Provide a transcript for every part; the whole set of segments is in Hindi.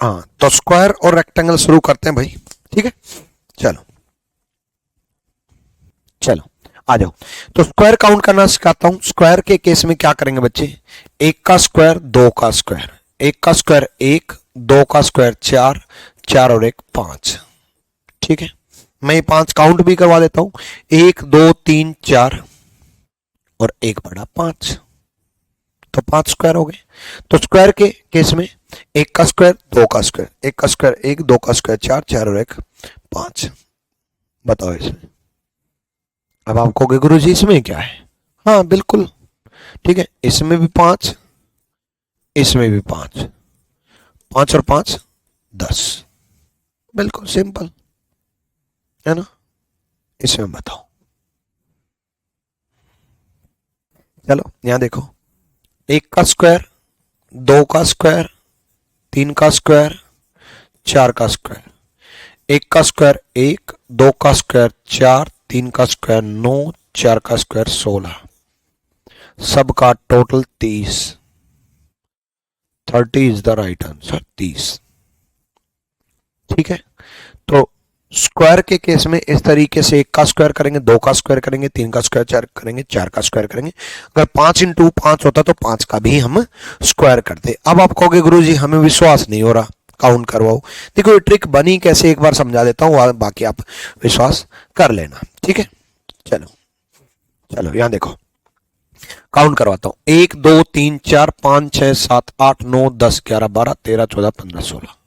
हाँ, तो स्क्वायर और रेक्टेंगल शुरू करते हैं भाई। ठीक है, चलो चलो आ जाओ। तो स्क्वायर काउंट करना सिखाता हूं। स्क्वायर के केस में क्या करेंगे बच्चे, एक का स्क्वायर, दो का स्क्वायर, एक का स्क्वायर एक, दो का स्क्वायर चार, चार और एक पांच। ठीक है, मैं ये पांच काउंट भी करवा देता हूं, एक दो तीन चार और एक बड़ा पांच, तो पांच स्क्वायर हो गए। तो स्क्वायर के केस में एक का स्क्वायर, दो का स्क्वायर, एक का स्क्वायर एक, दो का स्क्वायर चार, चार और एक पांच। बताओ इसमें, अब आप कहोगे गुरुजी इसमें क्या है। हाँ बिल्कुल ठीक है, इसमें भी पांच, इसमें भी पांच, पांच और पांच दस, बिल्कुल सिंपल है ना। इसमें बताओ, चलो यहां देखो, एक का स्क्वायर, दो का स्क्वायर, तीन का स्क्वायर, चार का स्क्वायर, एक का स्क्वायर एक, दो का स्क्वायर चार, तीन का स्क्वायर नौ, चार का स्क्वायर 16, सबका total 30। 30 is the right answer, 30। ठीक है, तो स्क्वायर के केस में इस तरीके से एक का स्क्वायर करेंगे, दो का स्क्वायर करेंगे, तीन का स्क्वायर चार करेंगे, चार का स्क्वायर करेंगे। अगर पांच इंटू पांच होता तो पांच का भी हम स्क्वायर करते। अब आप कहोगे गुरुजी हमें विश्वास नहीं हो रहा, काउंट करवाओ। देखो ये ट्रिक बनी कैसे, एक बार समझा देता हूं, बाकी आप विश्वास कर लेना। ठीक है, चलो चलो यहां देखो, काउंट करवाता हूं, एक दो तीन चार पांच छह सात आठ नौ 10 11 12 13 14 15 16,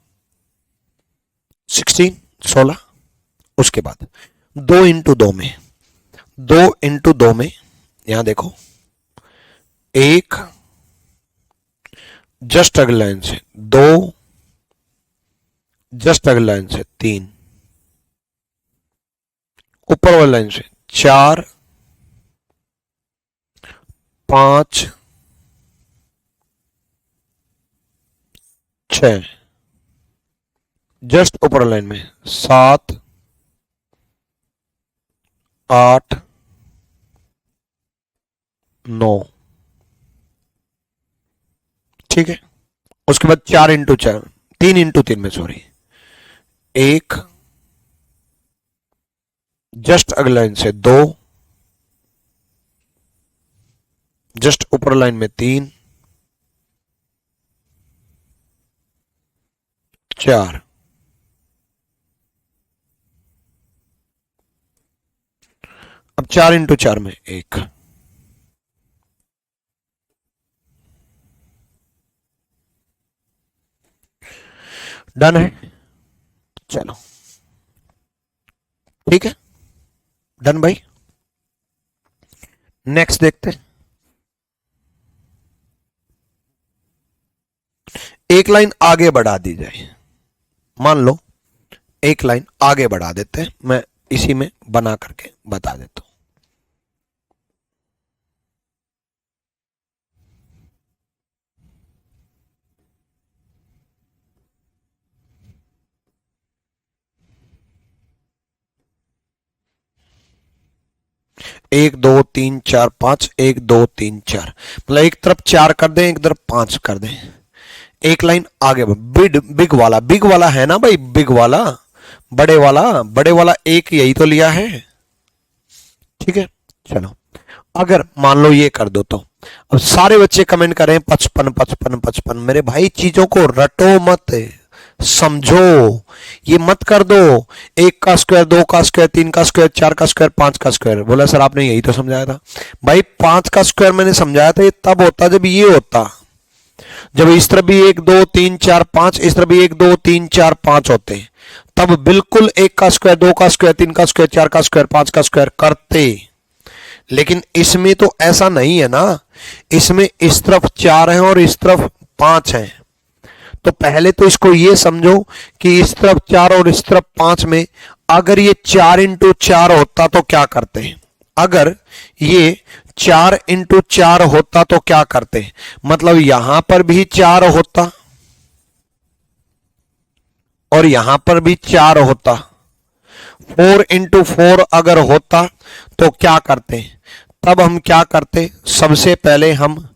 16 16। उसके बाद दो इंटू दो में, दो इंटू दो में यहां देखो, एक जस्ट अगली लाइन से दो, जस्ट अगली लाइन से तीन, ऊपर वाली लाइन से चार, पांच, छह, जस्ट ऊपर लाइन में सात, आठ, नौ। ठीक है, उसके बाद चार इंटू चार, तीन इंटू तीन में सॉरी, एक, जस्ट अगली लाइन से दो, जस्ट ऊपर लाइन में तीन, चार। अब चार इंटू चार में एक, डन है। चलो ठीक है, डन भाई। नेक्स्ट देखते हैं, एक लाइन आगे बढ़ा दी जाए। मान लो एक लाइन आगे बढ़ा देते हैं, मैं इसी में बना करके बता देता हूं। एक दो तीन चार पांच, एक दो तीन चार, मतलब एक तरफ चार कर दें, एक तरफ पांच कर दें। एक लाइन आगे बिग बिग वाला, बिग वाला है ना भाई, बिग वाला, बड़े वाला, बड़े वाला एक यही तो लिया है। ठीक है, चलो अगर मान लो ये कर दो तो अब सारे बच्चे कमेंट करें 55 55 55। मेरे भाई चीजों को रटो मत, समझो, ये मत कर दो एक का स्क्वायर, दो का स्क्वायर, तीन का स्क्वायर, चार का स्क्वायर, पांच का स्क्वायर। बोला सर आपने यही तो समझाया था। भाई पांच का स्क्वायर मैंने समझाया था, ये तब होता जब ये होता, जब इस तरफ भी एक दो तीन चार पांच, इस तरफ भी एक दो तीन चार पांच होते, तब बिल्कुल एक का स्क्वायर, दो का स्क्वायर, तीन का स्क्वायर, चार का स्क्वायर, पांच का स्क्वायर करते। लेकिन इसमें तो ऐसा नहीं है ना, इसमें इस तरफ चार है और इस तरफ पांच है। तो पहले तो इसको ये समझो कि इस तरफ चार और इस तरफ पांच में अगर ये चार इंटू चार होता तो क्या करते हैं, अगर ये चार इंटू चार होता तो क्या करते, मतलब यहां पर भी चार होता और यहां पर भी चार होता। फोर इंटू फोर अगर होता तो क्या करते, तब हम क्या करते, सबसे पहले हम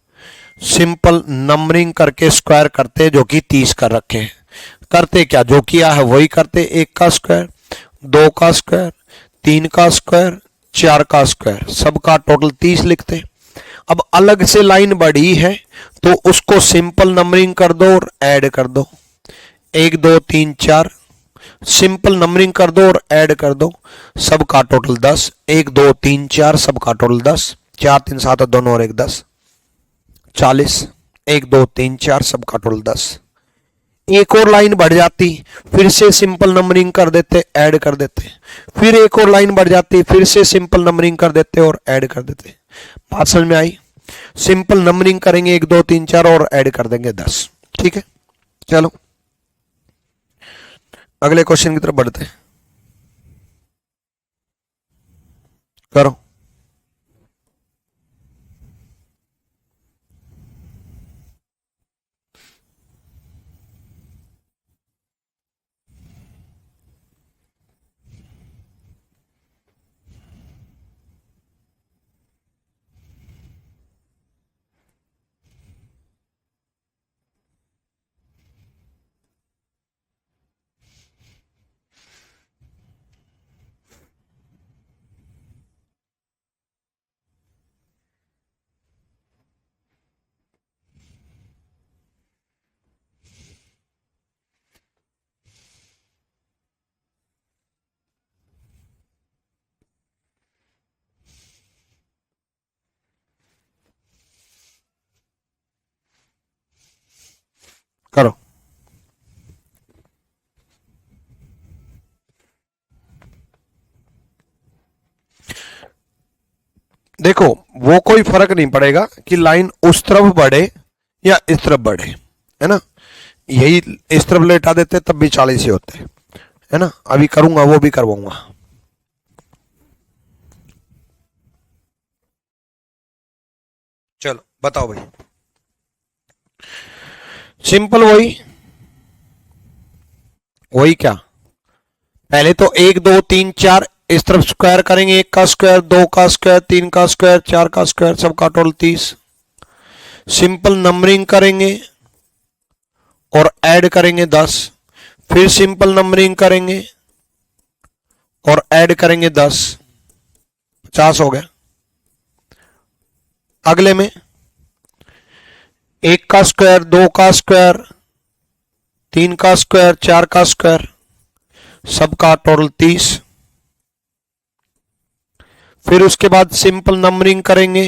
सिंपल नंबरिंग करके स्क्वायर करते जो कि 30 कर रखे हैं। करते क्या, जो किया है वही करते, 1 का स्क्वायर, 2 का स्क्वायर, 3 का स्क्वायर, 4 का स्क्वायर, सबका टोटल 30 लिखते। अब अलग से लाइन बढ़ी है तो उसको सिंपल नंबरिंग कर दो और ऐड कर दो, 1 2 3 4, सिंपल नंबरिंग कर दो और ऐड कर दो, सबका टोटल 10, 1 2 3 4, सबका टोटल 10, 4 3 7 दोनों और 1 10, 40, 1 2 3 4, सबका टोटल 10। एक और लाइन बढ़ जाती, फिर से सिंपल नंबरिंग कर देते, ऐड कर देते, फिर एक और लाइन बढ़ जाती, फिर से सिंपल नंबरिंग कर देते और ऐड कर देते। बात समझ में आई? सिंपल नंबरिंग करेंगे 1 2 3 4 और ऐड कर देंगे 10। ठीक है, चलो अगले क्वेश्चन की तरफ बढ़ते हैं। करो। करो। देखो वो कोई फर्क नहीं पड़ेगा कि लाइन उस तरफ बढ़े या इस तरफ बढ़े, है ना, यही इस तरफ लेटा देते तब भी 40 ही होते, है ना। अभी करूंगा, वो भी करवाऊंगा। चलो बताओ भाई। सिंपल वही वही क्या, पहले तो 1 2 3 4 इस तरफ स्क्वायर करेंगे, 1 का स्क्वायर, 2 का स्क्वायर, 3 का स्क्वायर, 4 का स्क्वायर, सबका टोटल 30। सिंपल नंबरिंग करेंगे और ऐड करेंगे 10, फिर सिंपल नंबरिंग करेंगे और ऐड करेंगे 10, 50 हो गया। अगले में 1 का स्क्वायर, 2 का स्क्वायर, 3 का स्क्वायर, 4 का स्क्वायर, सबका टोटल 30। फिर उसके बाद सिंपल नंबरिंग करेंगे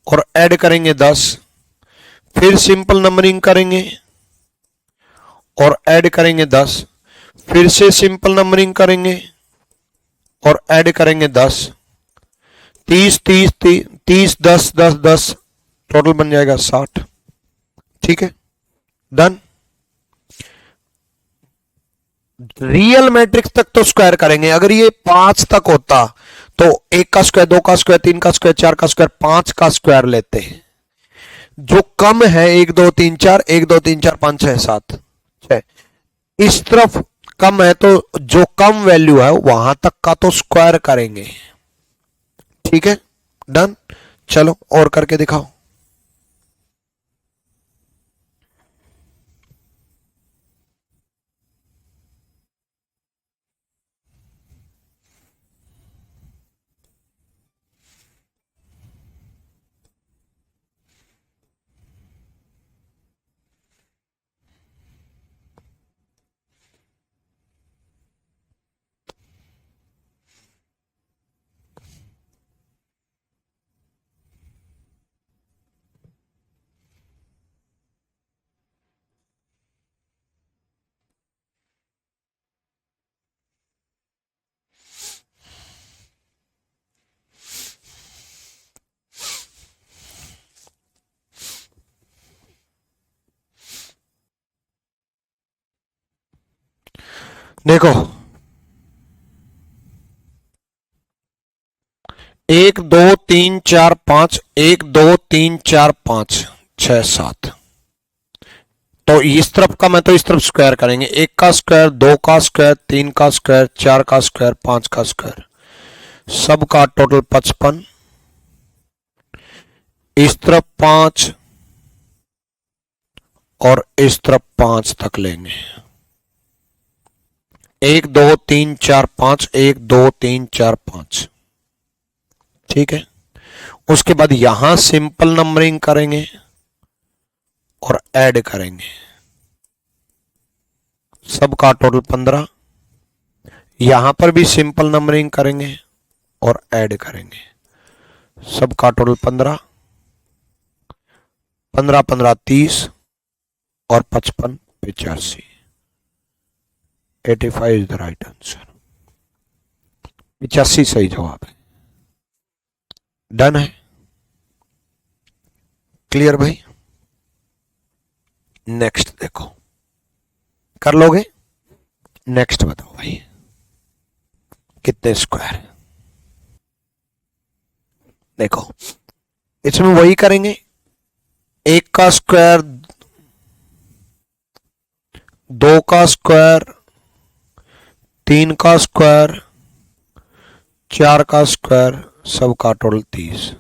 और ऐड करेंगे 10, फिर सिंपल नंबरिंग करेंगे और ऐड करेंगे 10, फिर से सिंपल नंबरिंग करेंगे और ऐड करेंगे 10, 30 30 30 10 10 10, टोटल बन जाएगा 60। ठीक है, डन। रियल मैट्रिक्स तक तो स्क्वायर करेंगे, अगर ये 5 तक होता तो 1 का स्क्वायर, 2 का स्क्वायर, 3 का स्क्वायर, 4 का स्क्वायर, 5 का स्क्वायर लेते हैं। जो कम है 1 2 3 4, 1 2 3 4 5 6 7 6, इस तरफ कम है तो जो कम वैल्यू है वहां तक का तो स्क्वायर करेंगे। ठीक है, डन। चलो और करके दिखाओ। देखो 1 2 3 4 5, 1 2 3 4 5 6 7, तो इस तरफ कम है तो इस तरफ स्क्वायर करेंगे, 1 का स्क्वायर, 2 का स्क्वायर, 3 का स्क्वायर, 4 का स्क्वायर, 5 का स्क्वायर, सबका टोटल 55। इस तरफ 5 और इस तरफ 5 तक लेंगे। 1 2 3 4 5, 1 2 3 4 5। ठीक है, उसके बाद यहां सिंपल नंबरिंग करेंगे और ऐड करेंगे। सबका टोटल 15। यहां पर भी सिंपल नंबरिंग करेंगे और ऐड करेंगे। सबका टोटल 15, 15 15 30 और 55 85। 85 इज द राइट आंसर। 85 सही जवाब है। डन है? क्लियर भाई? नेक्स्ट देखो, कर लोगे? नेक्स्ट बताओ भाई, कितने स्क्वायर? देखो, इसमें वही करेंगे, 1 का स्क्वायर, 2 का स्क्वायर, 3 का स्क्वायर, 4 का स्क्वायर, सबका टोटल 30।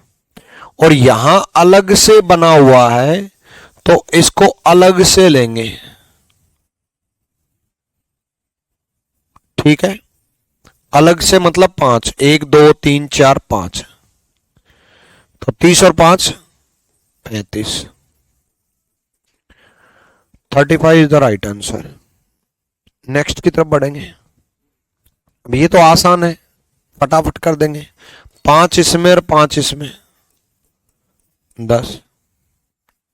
और यहां अलग से बना हुआ है तो इसको अलग से लेंगे। ठीक है, अलग से मतलब 5, 1 2 3 4 5, तो 30 और 5 35। 35 is the right answer. Next की तरफ बढ़ेंगे। अब ये तो आसान है, फटाफट कर देंगे। 5 इसमें और 5 इसमें, 10।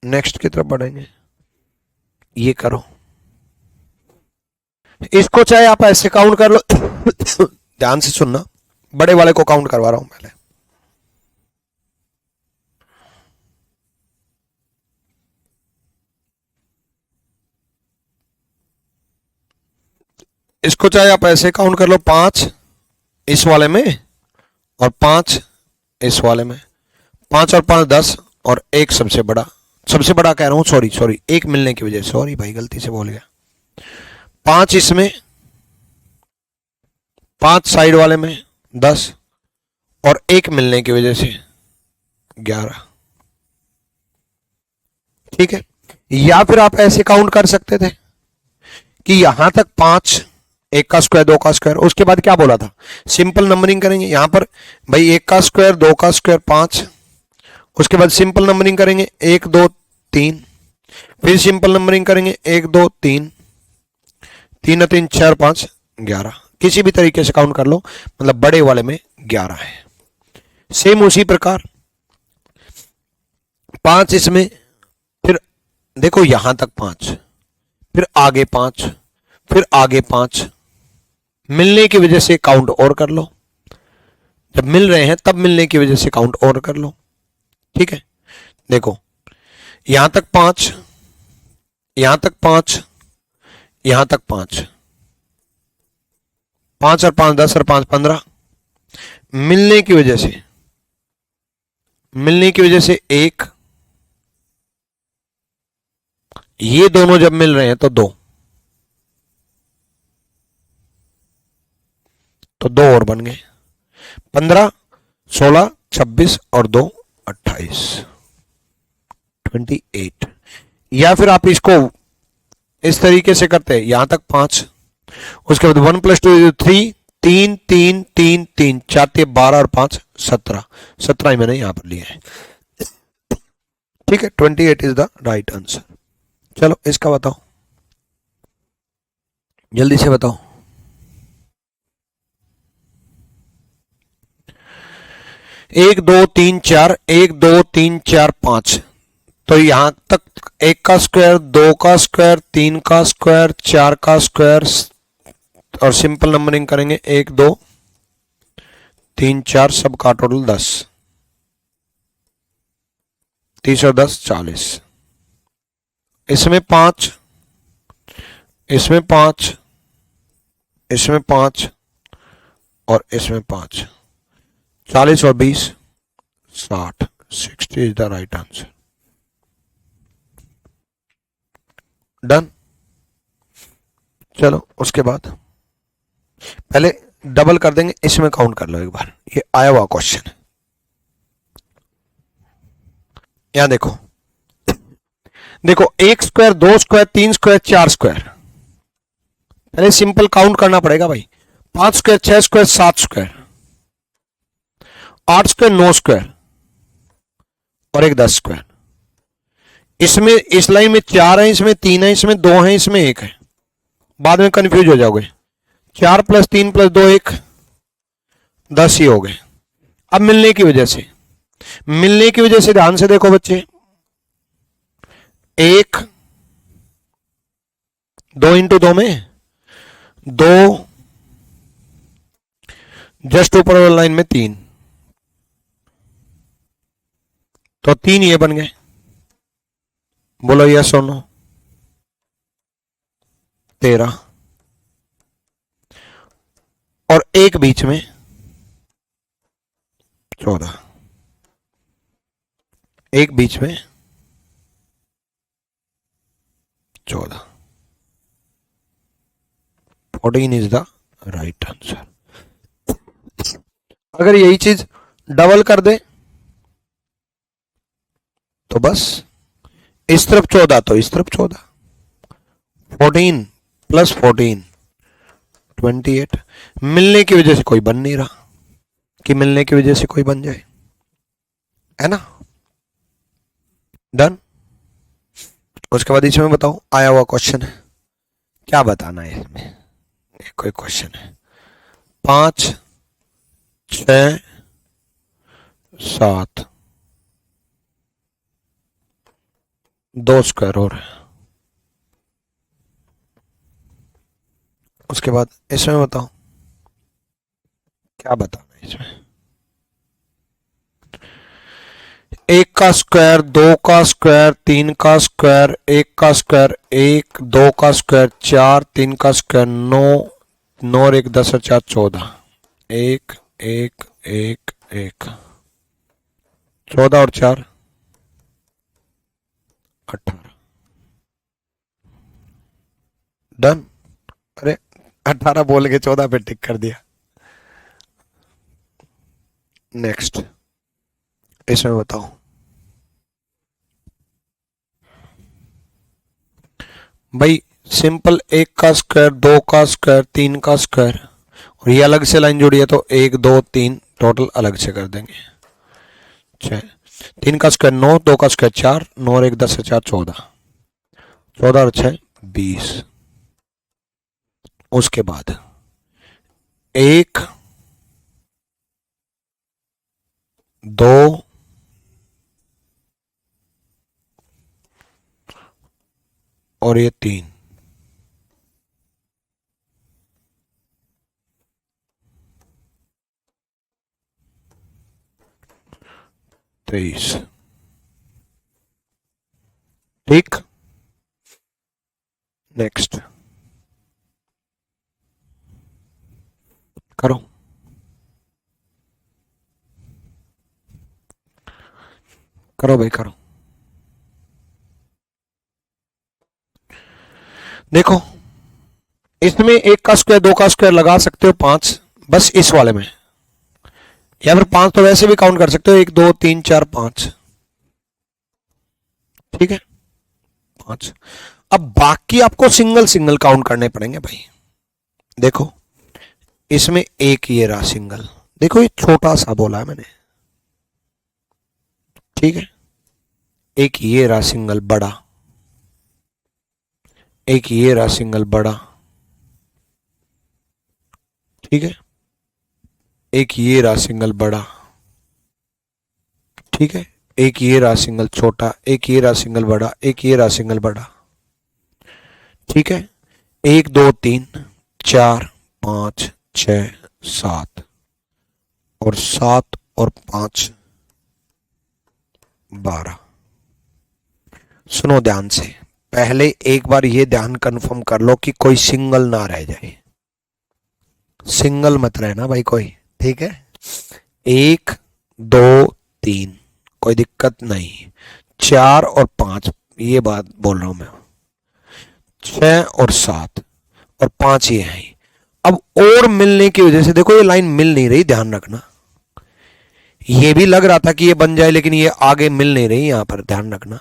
नेक्स्ट की तरफ बढ़ेंगे। ये करो, इसको चाहे आप ऐसे काउंट कर लो। ध्यान से सुनना, बड़े वाले को काउंट करवा रहा हूं पहले। इसको चाहे आप ऐसे काउंट कर लो, 5 इस वाले में और 5 इस वाले में। 5 और 5 10 और 1 सबसे बड़ा, सबसे बड़ा कह रहा हूं, सॉरी सॉरी, 1 मिलने की वजह से, सॉरी भाई गलती से बोल गया। 5 इसमें, 5 साइड वाले में 10 और 1 मिलने की वजह से 11। ठीक है, या फिर आप ऐसे काउंट कर सकते थे कि यहां तक 5, 1 का स्क्वायर, 2 का स्क्वायर, उसके बाद क्या बोला था, सिंपल नंबरिंग करेंगे। यहां पर भाई 1 का स्क्वायर, 2 का स्क्वायर 5, उसके बाद सिंपल नंबरिंग करेंगे 1 2 3, फिर सिंपल नंबरिंग करेंगे 1 2 3, 3 3 4 5 11। किसी भी तरीके से काउंट कर लो, मतलब बड़े वाले में 11 है। सेम उसी प्रकार 5 इसमें, फिर देखो यहां तक 5, फिर आगे 5, फिर आगे 5, मिलने की वजह से काउंट और कर लो। जब मिल रहे हैं तब मिलने की वजह से काउंट और कर लो। ठीक है, देखो यहां तक 5, यहां तक 5, यहां तक 5, 5 और 5 10 और 5 15। मिलने की वजह से, मिलने की वजह से 1, ये दोनों जब मिल रहे हैं तो 2, तो 2 और बन गए। 15 16 26 और 2 28, 28। या फिर आप इसको इस तरीके से करते हैं, यहां तक 5, उसके बाद 1 + 2 = 3, 3 3 3 3 4 12 और 5 17, 17 ही मैंने यहां पर लिया है। ठीक है, 28 इज द राइट आंसर। चलो इसका बताओ, जल्दी से बताओ। एक दो तीन चार, 1 2 3 4 5, तो यहां तक 1 का स्क्वायर, 2 का स्क्वायर, 3 का स्क्वायर, 4 का स्क्वायर, और सिंपल नंबरिंग करेंगे 1 2 3 4, सबका टोटल 10, 30 और 10 40। इसमें 5, इसमें 5, इसमें 5 और इसमें 5, 40 और 20 60, 60 is the right answer. Done. चलो उसके बाद पहले डबल कर देंगे, इसमें काउंट कर लो एक बार, ये आया हुआ क्वेश्चन है। यहां देखो, देखो 1 स्क्वायर, 2 स्क्वायर, 3 स्क्वायर, 4 स्क्वायर, पहले सिंपल काउंट करना पड़ेगा भाई। 5 square, 6 square, 7 square, 8 square, 9 square और एक 10 स्क्वायर। इसमें इस लाइन में 4 है, इसमें 3 है, इसमें 2 है, इसमें 1 है। बाद में कंफ्यूज हो जाओगे। 4 + 3 + 2 1, 10 ही हो गए। अब मिलने की वजह से ध्यान से देखो बच्चे, 1 2 × 2 में 2, जस्ट ऊपर वाली लाइन में 3, तो 3 ये बन गए। बोलो यस और नो। 13 और एक बीच में 14, एक बीच में 14। 14 इज द राइट आंसर। अगर यही चीज डबल कर दे तो बस इस तरफ 14 तो इस तरफ 14, 14 + 14 28। मिलने की वजह से कोई बन नहीं रहा कि मिलने की वजह से कोई बन जाए, है ना। डन। उसके बाद इसमें बताओ, आया हुआ क्वेश्चन है, क्या बताना है इसमें। कोई क्वेश्चन है 5 6 7, 2 स्क्वायर और है। उसके बाद इसमें बताओ क्या बताना है इसमें। 1 का स्क्वायर, 2 का स्क्वायर, 3 का स्क्वायर, 1 का स्क्वायर 1, 2 का स्क्वायर 4, 3 का स्क्वायर 9, 9 और 1 10 और 4 14, 1 1 1 1, 14 और 4 18। डन। अरे 18 बोल के 14 पे टिक कर दिया। नेक्स्ट इसमें बताओ, भाई सिंपल 1 का स्क्वायर, 2 का स्क्वायर, 3 का स्क्वायर, और ये अलग से लाइन जोड़ी है तो 1 2 3 टोटल अलग से कर देंगे। 6, 3 का स्क्वायर 9, 2 का स्क्वायर 4, 9 और 1 10 और 4 14, 14 और 6 20। उसके बाद 1 2 और ये 3, 23। ठीक। नेक्स्ट करो। करो भाई करो। देखो इसमें 1 का स्क्वायर, 2 का स्क्वायर लगा सकते हो 5, बस इस वाले में, या फिर 5 तो वैसे भी काउंट कर सकते हो, 1 2 3 4 5। ठीक है 5। अब बाकी आपको सिंगल सिंगल काउंट करने पड़ेंगे भाई। देखो इसमें एक ये रहा सिंगल, देखो ये छोटा सा बोला है मैंने, ठीक है। एक ये रहा सिंगल बड़ा, एक ये रहा सिंगल बड़ा, ठीक है। एक ये रहा सिंगल बड़ा, ठीक है। एक ये रहा सिंगल छोटा, एक ये रहा सिंगल बड़ा, एक ये रहा सिंगल बड़ा, ठीक है। 1 2 3 4 5 6 7 और 7 और 5 12। सुनो ध्यान से, पहले एक बार ये ध्यान कंफर्म कर लो कि कोई सिंगल ना रह जाए। सिंगल मत रहना भाई कोई, ठीक है। 1 2 3 कोई दिक्कत नहीं, 4 और 5 ये बात बोल रहा हूं मैं, 6 और 7 और 5 ये है। अब और मिलने की वजह से देखो ये लाइन मिल नहीं रही, ध्यान रखना। ये भी लग रहा था कि ये बन जाए लेकिन ये आगे मिल नहीं रही, यहां पर ध्यान रखना,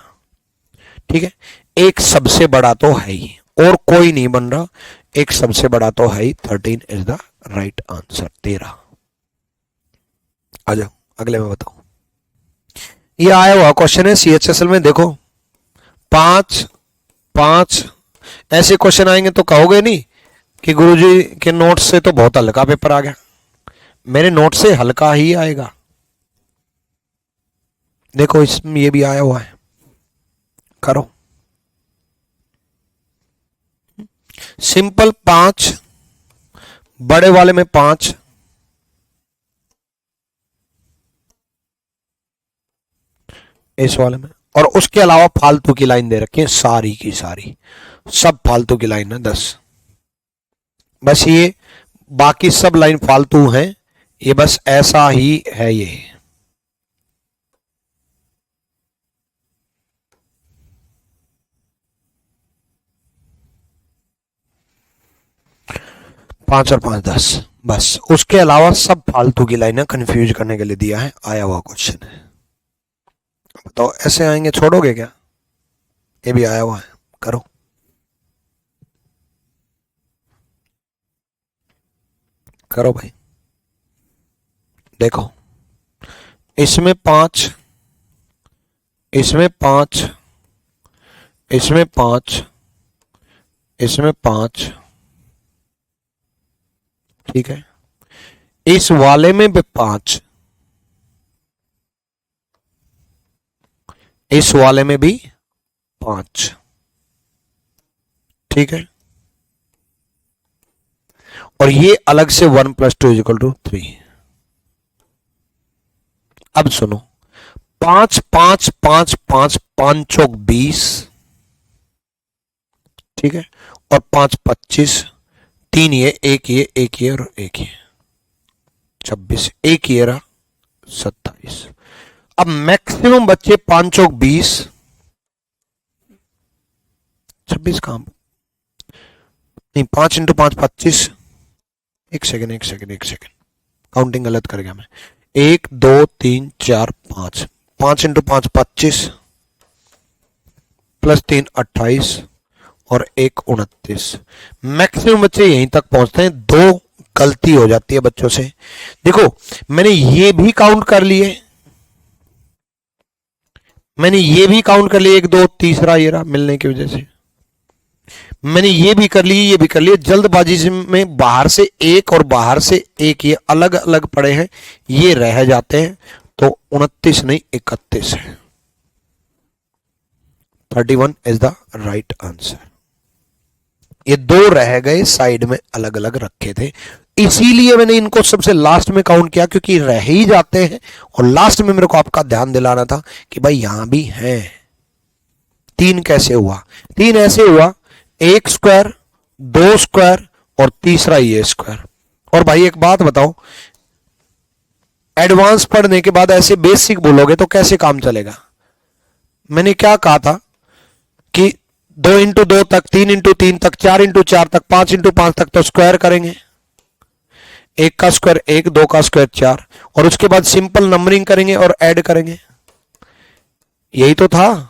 ठीक है, एक सबसे बड़ा तो है ही और कोई नहीं बन रहा, एक सबसे बड़ा तो है ही। 13 इज द राइट आंसर। 13। आ जाओ अगले में बताओ। ये आया हुआ क्वेश्चन है CHSL में, देखो 5 5 ऐसे क्वेश्चन आएंगे तो कहोगे नहीं कि गुरुजी के नोट से तो बहुत हल्का पेपर आ गया। मेरे नोट से हल्का ही आएगा। देखो इसमें ये भी आया हुआ है, करो। सिंपल 5, बड़े वाले में 5, इस वाले में, और उसके अलावा फालतू की लाइन दे रखी है, सारी की सारी सब फालतू की लाइन है 10। बस ये बाकी सब लाइन फालतू हैं, ये बस ऐसा ही है ये। पांच और 5 10, बस उसके अलावा सब फालतू की लाइनें कंफ्यूज करने के लिए दिया है, आया हुआ क्वेश्चन है। बताओ ऐसे आएंगे छोड़ोगे क्या? ये भी आया हुआ है, करो। करो भाई, देखो इसमें 5, इसमें 5, इसमें 5, इसमें 5, ठीक है, इस वाले में भी 5, इस वाले में भी 5, ठीक है, और ये अलग से 1 + 2 = 3। अब सुनो, 5 5 5 5 5 चौक 20, ठीक है, और 5 25, 3 ये, एक ये, एक ये और एक ये, 26, एक ये रहा 27। अब मैक्सिमम बच्चे 5 चौक 20, 26 कहां, नहीं 5 × 5 25, एक सेकेंड एक सेकेंड एक सेकेंड, काउंटिंग गलत कर गया मैं। 1 2 3 4 5, 5 × 5 25, +3 28 और 1 29। मैक्सिमम बच्चे यहीं तक पहुंचते हैं। 2 गलती हो जाती है बच्चों से। देखो मैंने ये भी काउंट कर लिए, मैंने ये भी काउंट कर लिया, 1 2 तीसरा ये रहा मिलने की वजह से, मैंने ये भी कर ली, ये भी कर लिया। जल्दबाजी में बाहर से एक और बाहर से एक ये अलग अलग पड़े हैं, ये रह जाते हैं, तो 29 नहीं 31 है। 31 इज द राइट आंसर। ये 2 रह गए, साइड में अलग अलग रखे थे, इसीलिए मैंने इनको सबसे लास्ट में काउंट किया, क्योंकि रह ही जाते हैं और लास्ट में मेरे को आपका ध्यान दिलाना था कि भाई यहां भी है। 3 कैसे हुआ? 3 ऐसे हुआ, 1 स्क्वायर, 2 स्क्वायर और तीसरा ये स्क्वायर। और भाई एक बात बताओ, एडवांस पढ़ने के बाद ऐसे बेसिक बोलोगे तो कैसे काम चलेगा? मैंने क्या कहा था कि 2 × 2 तक, 3 × 3 तक, 4 × 4 तक, 5 × 5 तक तो स्क्वायर करेंगे। 1 का स्क्वायर 1, 2 का स्क्वायर 4, और उसके बाद सिंपल नंबरिंग करेंगे और ऐड करेंगे। यही तो था,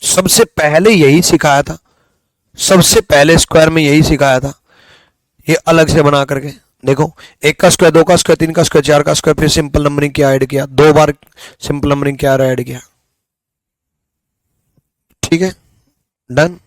सबसे पहले यही सिखाया था, सबसे पहले स्क्वायर में यही सिखाया था। ये अलग से बना करके देखो, 1 का स्क्वायर, 2 का स्क्वायर, 3 का स्क्वायर, 4 का स्क्वायर, फिर सिंपल नंबरिंग किया, ऐड किया, 2 बार सिंपल नंबरिंग किया और ऐड किया। ठीक है, डन।